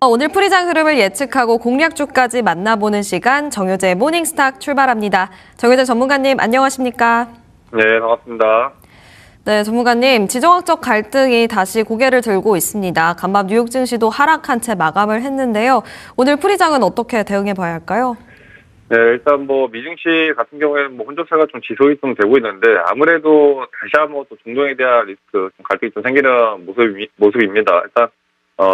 오늘 풀이장 흐름을 예측하고 공략주까지 만나보는 시간 정효재 모닝스탁 출발합니다. 정효재 전문가님 안녕하십니까? 네, 반갑습니다. 네, 전문가님 지정학적 갈등이 다시 고개를 들고 있습니다. 간밤 뉴욕 증시도 하락한 채 마감을 했는데요. 오늘 풀이장은 어떻게 대응해 봐야 할까요? 네, 일단 미증시 같은 경우에는 혼조세가 좀 지속이 좀 되고 있는데 아무래도 다시 한번 또 중동에 대한 리스크, 좀 갈등이 좀 생기는 모습입니다. 일단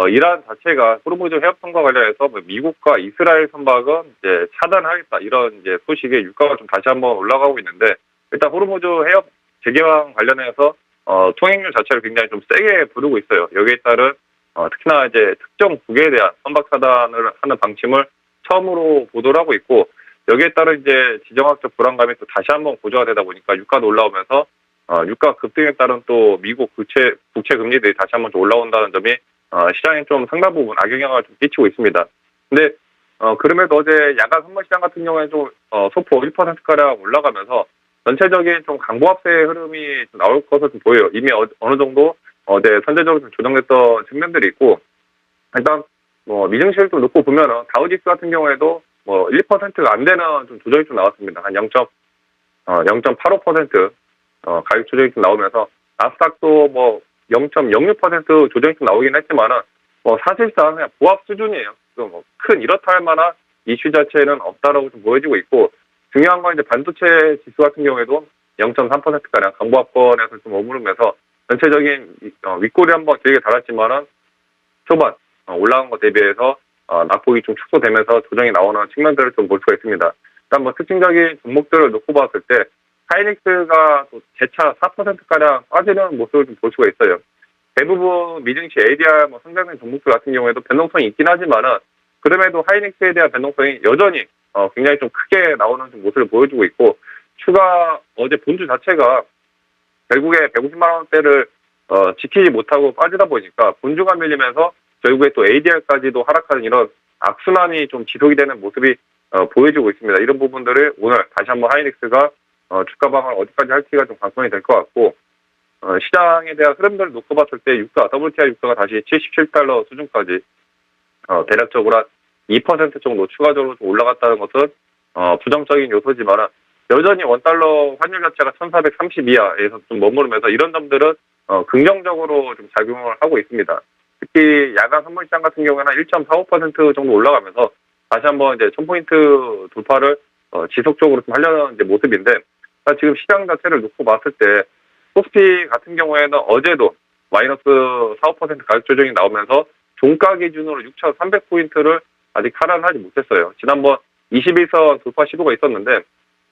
이란 자체가 호르무즈 해협선과 관련해서 미국과 이스라엘 선박은 이제 차단하겠다 이런 이제 소식에 유가가 좀 다시 한번 올라가고 있는데 일단 호르무즈 해협 재개방 관련해서 통행료 자체를 굉장히 좀 세게 부르고 있어요. 여기에 따른 특히나 이제 특정 국에 대한 선박 차단을 하는 방침을 처음으로 보도를 하고 있고 여기에 따른 이제 지정학적 불안감이 또 다시 한번 고조가 되다 보니까 유가도 올라오면서 유가 급등에 따른 또 미국 국채 금리들이 다시 한번 좀 올라온다는 점이 시장에 좀 상당 부분 악영향을 좀 끼치고 있습니다. 근데 그럼에도 어제 야간 선물 시장 같은 경우에는 좀 소폭 1%가량 올라가면서 전체적인 좀 강보합세 흐름이 좀 나올 것으로 좀 보여요. 이미 어느 정도 어제 선제적으로 좀 조정됐던 측면들이 있고 일단 미증시를 좀 놓고 보면은 다우지수 같은 경우에도 1%가 안 되는 좀 조정이 좀 나왔습니다. 한 0.85% 가격 조정이 좀 나오면서 나스닥도 0.06% 조정이 좀 나오긴 했지만은 사실상 그냥 보합 수준이에요. 큰 이렇다 할 만한 이슈 자체는 없다라고 좀 보여지고 있고 중요한 건 이제 반도체 지수 같은 경우에도 0.3%가량 강보합권에서 좀 머무르면서 전체적인 윗골이 한번 길게 달았지만은 초반 올라간 것 대비해서 낙폭이 좀 축소되면서 조정이 나오는 측면들을 좀 볼 수가 있습니다. 일단 특징적인 종목들을 놓고 봤을 때 하이닉스가 또 재차 4%가량 빠지는 모습을 좀 볼 수가 있어요. 대부분 미증시 ADR 상장된 종목들 같은 경우에도 변동성이 있긴 하지만은 그럼에도 하이닉스에 대한 변동성이 여전히 굉장히 좀 크게 나오는 좀 모습을 보여주고 있고 추가 어제 본주 자체가 결국에 150만 원대를 지키지 못하고 빠지다 보니까 본주가 밀리면서 결국에 또 ADR까지도 하락하는 이런 악순환이 좀 지속이 되는 모습이 보여지고 있습니다. 이런 부분들을 오늘 다시 한번 하이닉스가 주가 방어를 어디까지 할지가 좀 관건이 될 것 같고 시장에 대한 흐름들을 놓고 봤을 때 WTI 유가가 다시 77달러 수준까지 대략적으로 한 2% 정도 추가적으로 좀 올라갔다는 것은 부정적인 요소지만 여전히 원달러 환율 자체가 1430 이하에서 좀 머무르면서 이런 점들은 긍정적으로 좀 작용을 하고 있습니다. 특히 야간 선물 시장 같은 경우에는 1.45% 정도 올라가면서 다시 한번 이제 1000포인트 돌파를 지속적으로 좀 하려는 이제 모습인데 지금 시장 자체를 놓고 봤을 때 코스피 같은 경우에는 어제도 마이너스 4~5% 가격 조정이 나오면서 종가 기준으로 6,300포인트를 아직 하락하지 못했어요. 지난번 21선 돌파 시도가 있었는데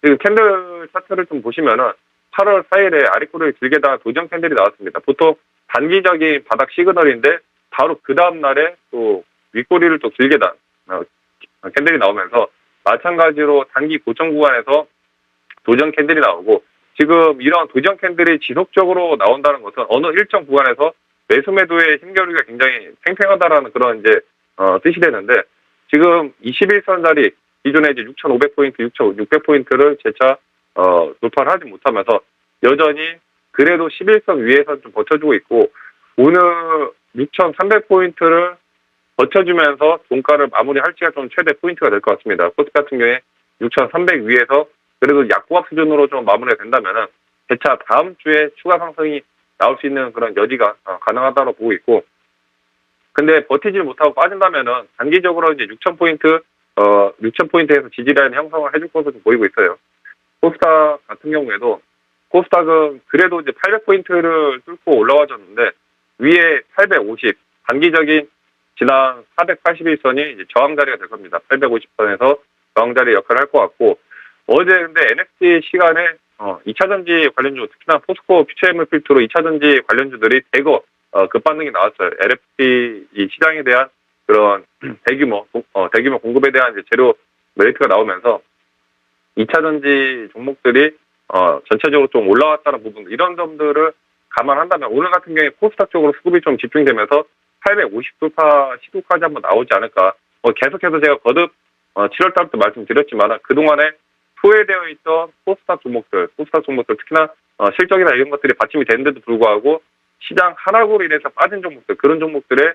지금 캔들 차트를 좀 보시면은 8월 4일에 아래꼬리를 길게 단 도전 캔들이 나왔습니다. 보통 단기적인 바닥 시그널인데 바로 그 다음 날에 또 윗꼬리를 또 길게 단 캔들이 나오면서 마찬가지로 단기 고점 구간에서 도전 캔들이 나오고 지금 이런 도전 캔들이 지속적으로 나온다는 것은 어느 일정 구간에서 매수 매도의 힘겨루기가 굉장히 팽팽하다라는 그런 이제 뜻이 되는데 지금 21선 자리 기존에 이제 6,500포인트, 6,600포인트를 재차 돌파를 하지 못하면서 여전히 그래도 11선 위에서 좀 버텨주고 있고 오늘 6,300포인트를 버텨주면서 종가를 마무리할지가 좀 최대 포인트가 될 것 같습니다. 코스피 같은 경우에 6,300 위에서 그래도 약보합 수준으로 좀 마무리가 된다면은 재차 다음 주에 추가 상승이 나올 수 있는 그런 여지가 가능하다고 보고 있고 근데 버티지 못하고 빠진다면은 단기적으로 이제 6,000포인트에서 지지라인 형성을 해줄 것으로 좀 보이고 있어요. 코스닥 같은 경우에도 코스닥은 그래도 이제 800포인트를 뚫고 올라와줬는데 위에 850 단기적인 지난 481선이 이제 저항 자리가 될 겁니다. 850선에서 저항 자리 역할을 할 것 같고 어제 근데 NFT 시간에 2차전지 관련주 특히나 포스코 퓨처엠을 필두로 2차전지 관련주들이 대거 급반등이 나왔어요. LFP 이 시장에 대한 그런 대규모 공급에 대한 이제 재료 메리트가 나오면서 2차전지 종목들이 전체적으로 좀 올라왔다는 부분 이런 점들을 감안한다면 오늘 같은 경우에 코스닥 쪽으로 수급이 좀 집중되면서 850 돌파 시도까지 한번 나오지 않을까. 계속해서 제가 거듭 7월 달부터 말씀드렸지만 그동안에 소외되어 있던 코스닥 종목들 특히나 실적이나 이런 것들이 받침이 되는데도 불구하고 시장 하락으로 인해서 빠진 종목들 그런 종목들의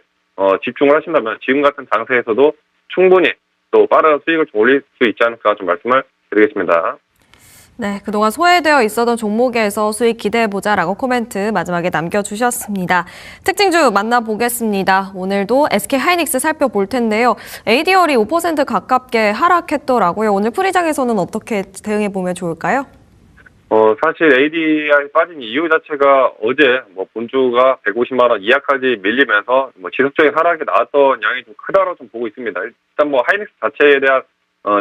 집중을 하신다면 지금 같은 장세에서도 충분히 또 빠른 수익을 좀 올릴 수 있지 않을까 좀 말씀을 드리겠습니다. 네, 그동안 소외되어 있었던 종목에서 수익 기대해보자라고 코멘트 마지막에 남겨주셨습니다. 특징주 만나보겠습니다. 오늘도 SK하이닉스 살펴볼 텐데요. ADR이 5% 가깝게 하락했더라고요. 오늘 프리장에서는 어떻게 대응해보면 좋을까요? 사실 ADR이 빠진 이유 자체가 어제 본주가 150만 원 이하까지 밀리면서 지속적인 하락이 나왔던 양이 좀 크다고 좀 보고 있습니다. 일단 하이닉스 자체에 대한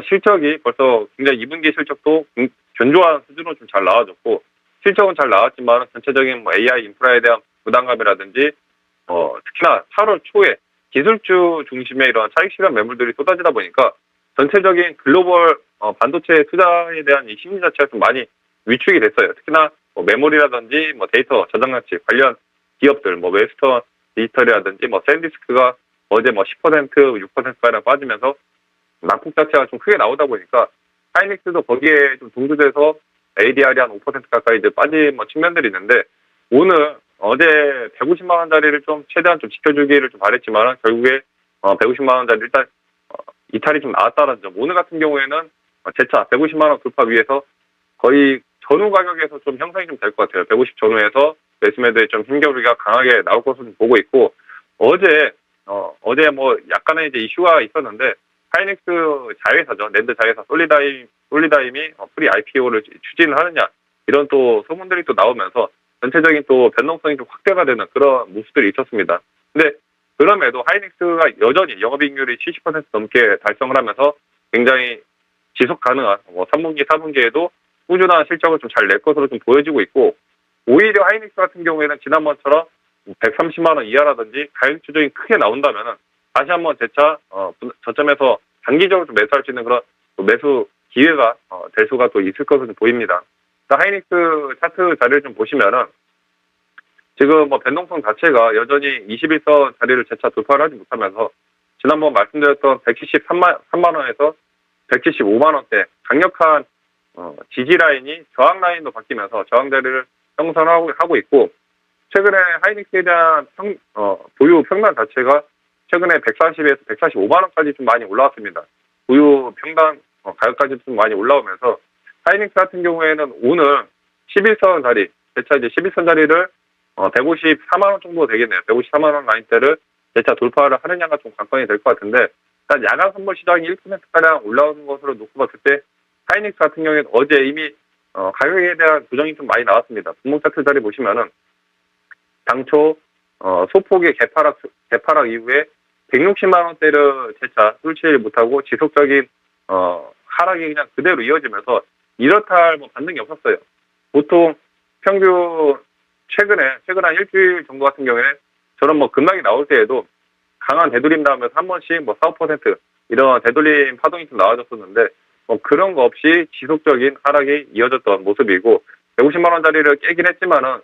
실적이 벌써 굉장히 2분기 실적도 견조한 수준으로 좀 잘 나와줬고, 실적은 잘 나왔지만 전체적인 AI 인프라에 대한 부담감이라든지 특히나 8월 초에 기술주 중심의 이런 차익 실현 매물들이 쏟아지다 보니까 전체적인 글로벌 반도체 투자에 대한 이 심리 자체가 좀 많이 위축이 됐어요. 특히나 메모리라든지 데이터 저장장치 관련 기업들, 웨스턴 디지털이라든지 샌디스크가 어제 10%, 6%가량 빠지면서 낙폭 자체가 좀 크게 나오다 보니까 하이닉스도 거기에 좀 동조돼서 ADR이 한 5% 가까이 이제 빠진 측면들이 있는데, 오늘 어제 150만 원짜리를 좀 최대한 좀 지켜주기를 좀 바랬지만 결국에 150만 원짜리 일단 이탈이 좀 나왔다는 점. 오늘 같은 경우에는 재차 150만 원 돌파 위에서 거의 전후 가격에서 좀 형성이 좀 될 것 같아요. 150 전후에서 매수매도에 좀 힘겨루기가 강하게 나올 것으로 좀 보고 있고, 어제 약간의 이제 이슈가 있었는데, 하이닉스 자회사죠. 랜드 자회사 솔리다임이 프리 IPO를 추진을 하느냐, 이런 또 소문들이 또 나오면서 전체적인 또 변동성이 좀 확대가 되는 그런 모습들이 있었습니다. 근데 그럼에도 하이닉스가 여전히 영업이익률이 70% 넘게 달성을 하면서 굉장히 지속 가능한 3분기, 4분기에도 꾸준한 실적을 좀 잘 낼 것으로 좀 보여지고 있고, 오히려 하이닉스 같은 경우에는 지난번처럼 130만 원 이하라든지 가격 조정이 크게 나온다면은 다시 한번 재차 저점에서 단기적으로 좀 매수할 수 있는 그런 매수 기회가 될 수가 또 있을 것으로 좀 보입니다. 하이닉스 차트 자리를 좀 보시면은 지금 변동성 자체가 여전히 21선 자리를 재차 돌파를 하지 못하면서 지난번 말씀드렸던 173만 원에서 175만 원대 강력한 지지 라인이 저항 라인으로 바뀌면서 저항 자리를 형성하고 있고, 최근에 하이닉스에 대한 보유 평단 자체가 최근에 140에서 145만 원까지 좀 많이 올라왔습니다. 보유 평단 가격까지 좀 많이 올라오면서 하이닉스 같은 경우에는 오늘 11선 자리, 재차 이제 11선 자리를 154만 원 정도 되겠네요. 154만 원 라인대를 재차 돌파를 하느냐가 좀 관건이 될 것 같은데, 일단 야간 선물 시장이 1%가량 올라오는 것으로 놓고 봤을 때 하이닉스 같은 경우에는 어제 이미 가격에 대한 조정이 좀 많이 나왔습니다. 분목 차트 자리 보시면은 당초 소폭의 개파락 이후에 160만 원대를 재차 뚫지 못하고 지속적인 하락이 그냥 그대로 이어지면서 이렇다 할 반등이 없었어요. 보통 평균 최근에 한 일주일 정도 같은 경우에 저런 급락이 나올 때에도 강한 되돌림 나오면서 한 번씩 4, 5% 이런 되돌림 파동이 좀 나와줬었는데, 그런 거 없이 지속적인 하락이 이어졌던 모습이고, 150만 원짜리를 깨긴 했지만은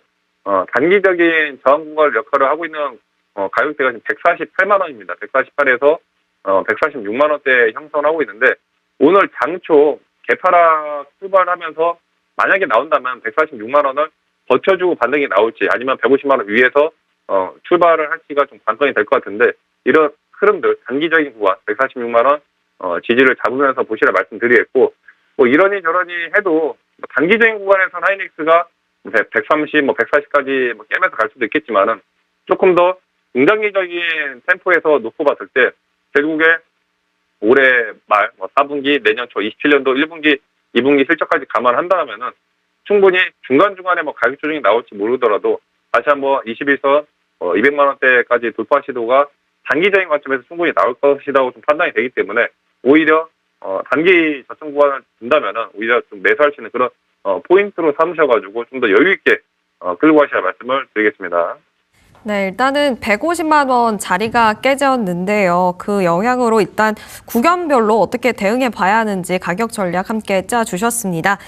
단기적인 저항 구간 역할을 하고 있는 가격대가 지금 148만 원입니다. 148에서 146만 원대 형성하고 있는데, 오늘 장초 개파락 출발하면서 만약에 나온다면 146만 원을 버텨주고 반등이 나올지, 아니면 150만 원 위에서 출발을 할지가 좀 관건이 될 것 같은데, 이런 흐름들 단기적인 구간 146만 원 지지를 잡으면서 보시라 말씀드리겠고, 이러니 저러니 해도 단기적인 구간에서는 하이닉스가 130, 140까지 깨면서 갈 수도 있겠지만은 조금 더 중장기적인 템포에서 놓고 봤을 때 결국에 올해 말 4분기, 내년 초 27년도 1분기, 2분기 실적까지 감안한다면은 충분히 중간중간에 가격 조정이 나올지 모르더라도 다시 한번 21선 200만 원대까지 돌파 시도가 단기적인 관점에서 충분히 나올 것이라고 좀 판단이 되기 때문에, 오히려 단기 저점 구간을 둔다면은 오히려 좀 매수할 수 있는 그런 포인트로 삼으셔가지고 좀 더 여유 있게 끌고 가셔야 말씀을 드리겠습니다. 네, 일단은 150만 원 자리가 깨졌는데요. 그 영향으로 일단 구간별로 어떻게 대응해 봐야 하는지 가격 전략 함께 짜주셨습니다.